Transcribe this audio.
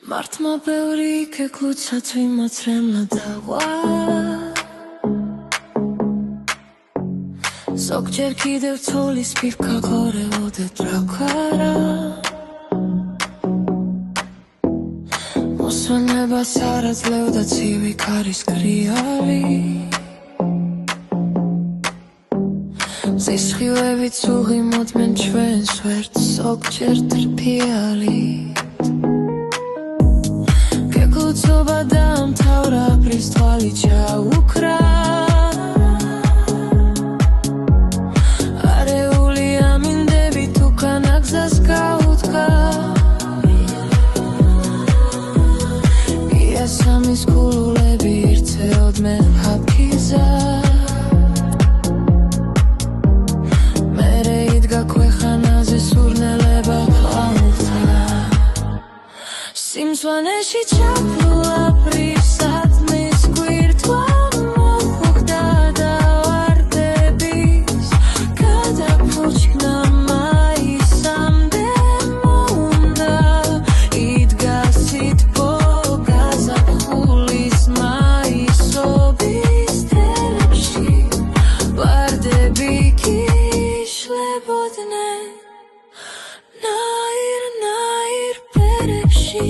მართმა ბევრი გეგლუცად ვიმაც რემლა დავა ზოგჯერ კიდევ ცოლის პირქა ღორევოდე დრაქარა მოსვენებას არ აძლევდა ცივი ქარის კრიალი ზისხილებით უღიმოდნენ ჩვენს ვერც ზოგჯერ ტრფიალი გეგლუცობა დაამთავრა აპრის თვალი ჩაუქრა არეული ამინდებით უკანა გზას გაუდგა იასამის ქულულები ირწეოდნენ ჰაფიზა მერე იდგა ქვეყანაზე სურნელება ყავდა სიმსვანეში ჩაფლულა პრისადმის გვირთვა მოხვდა და ვარდების გადაფუჭკნა მაისამდე მოუნდა იდგა სითბო გაზაფხულის მაისობის თერებში ვარდები კი შლებოდნენ ნაირ-ნაირ ფერებში